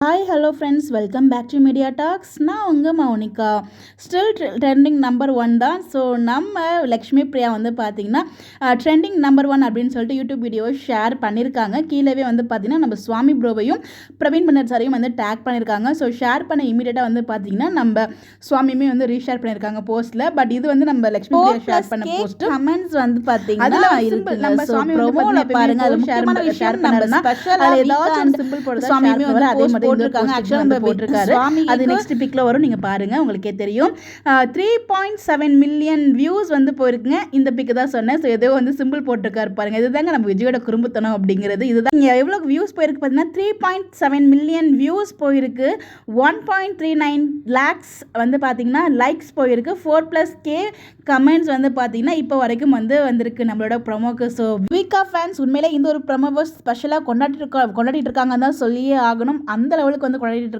Hi hello friends, welcome back to media talks. நான் உங்கள் Mounika. Still trending number 1 தான். So நம்ம லக்ஷ்மி பிரியா வந்து பார்த்திங்கன்னா ட்ரெண்டிங் நம்பர் 1 அப்படின்னு சொல்லிட்டு யூடியூப் வீடியோவை ஷேர் பண்ணியிருக்காங்க. கீழவே வந்து பார்த்திங்கன்னா நம்ம சுவாமி ப்ரோவையும் பிரவீன் பன்னட் சாரையும் வந்து டேக் பண்ணியிருக்காங்க. ஸோ ஷேர் பண்ண இமீடியட்டாக வந்து பார்த்திங்கன்னா நம்ம சுவாமியுமே வந்து ரீஷேர் பண்ணியிருக்காங்க போஸ்ட்டில். பட் இது வந்து நம்ம லக்ஷ்மி பிரியா ஷேர் பண்ண போஸ்ட் கமெண்ட்ஸ் வந்து பார்த்திங்கன்னா நம்ம சுவாமி பாருங்க, அது முக்கியமான விஷயம் நம்ம ஸ்பெஷலாக ஏதாச்சும் சிம்பிள் போடுறது சுவாமியுமே வந்து அதே மாதிரி போட்டிருக்காங்க. ஆக்சுவலாக நம்ம போட்டிருக்காரு, அது நெக்ஸ்ட் பிக்ல வரும், நீங்க பாருங்க, உங்களுக்கே தெரியும். 3.7 மில்லியன் வியூஸ் வந்து போயிருக்குங்க. இந்த பிக் தான் சொன்னேன். ஸோ ஏதோ வந்து சிம்பிள் போட்டிருக்காரு பாருங்க. இதுதாங்க நம்ம விஜயோட குறும்புத்தனம் அப்படிங்கிறது. இதுதான் இங்கே எவ்வளோ வியூஸ் போயிருக்கு பார்த்தீங்கன்னா 3.7 மில்லியன் வியூஸ் போயிருக்கு. 1.39 லேக்ஸ் வந்து பார்த்தீங்கன்னா லைக்ஸ் போயிருக்கு. 4+K கமெண்ட்ஸ் வந்து பார்த்தீங்கன்னா இப்போ வரைக்கும் வந்து வந்திருக்கு நம்மளோட ப்ரொமோக்கு. ஸோ வீக்கா ஃபேன்ஸ் உண்மையிலே இந்த ஒரு ப்ரொமோவை ஸ்பெஷலாக கொண்டாடிட்டு இருக்காங்கன்னு தான் சொல்லியே ஆகணும். அந்த லெவலுக்கு வந்து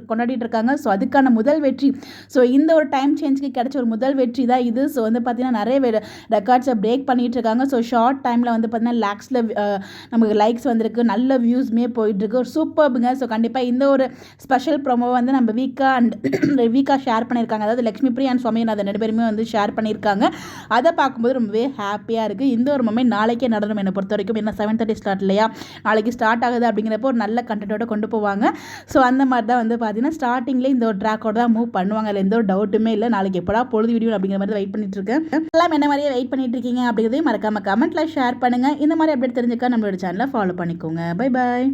கொண்டாடிட்டு இருக்காங்க. ஸோ அதுக்கான முதல் வெற்றி, ஸோ இந்த ஒரு டைம் சேஞ்சுக்கு கிடைச்ச ஒரு முதல் வெற்றி தான் இது. ஸோ வந்து பார்த்தீங்கன்னா நிறைய ரெக்கார்ட்ஸை பிரேக் பண்ணிட்டு இருக்காங்க. ஸோ ஷார்ட் டைமில் வந்து பார்த்தீங்கன்னா லேக்ஸில் நமக்கு லைக்ஸ் வந்திருக்கு, நல்ல வியூஸ்மே போயிட்டுருக்கு. ஒரு சூப்பர்புங்க. ஸோ கண்டிப்பாக இந்த ஒரு ஸ்பெஷல் ப்ரோமோ வந்து நம்ம வீக்கா ஷேர் பண்ணியிருக்காங்க. அதாவது லக்ஷ்மி பிரியா அண்ட் சுவாமிநாதன் 2 பேருமே வந்து ஷேர் பண்ணியிருக்காங்க. அதை பார்க்கும்போது ரொம்பவே ஹாப்பியாக இருக்குது. இந்த ஒரு மொமெண்ட் நாளைக்கே நடனம் என்னை பொறுத்த வரைக்கும். என்ன 7:30 ஸ்டார்ட் இல்லையா, நாளைக்கு ஸ்டார்ட் ஆகுது அப்படிங்கிறப்போ ஒரு நல்ல கண்டென்ட்டோட கொண்டு போவாங்க. ஸோ அந்த மாதிரி தான் வந்து பார்த்தீங்கன்னா ஸ்டார்டிங்லேயே இந்த ஒரு ட்ராக்கோட தான் மூவ் பண்ணுவாங்க. அதில் எந்த ஒரு டவுட்டுமே இல்லை. நாளைக்கு எப்படா பொழுது வீடியோ அப்படிங்கிற மாதிரி வெயிட் பண்ணிட்டு இருக்கேன். எல்லாம் என்ன மாதிரியே வெயிட் பண்ணிட்டு இருக்கீங்க அப்படிங்கிறதையும் மறக்காம கமெண்ட்ல ஷேர் பண்ணுங்க. இந்த மாதிரி அப்டேட் தெரிஞ்சுக்க நம்மளோட சேனலை ஃபாலோ பண்ணிக்கோங்க. Bye bye.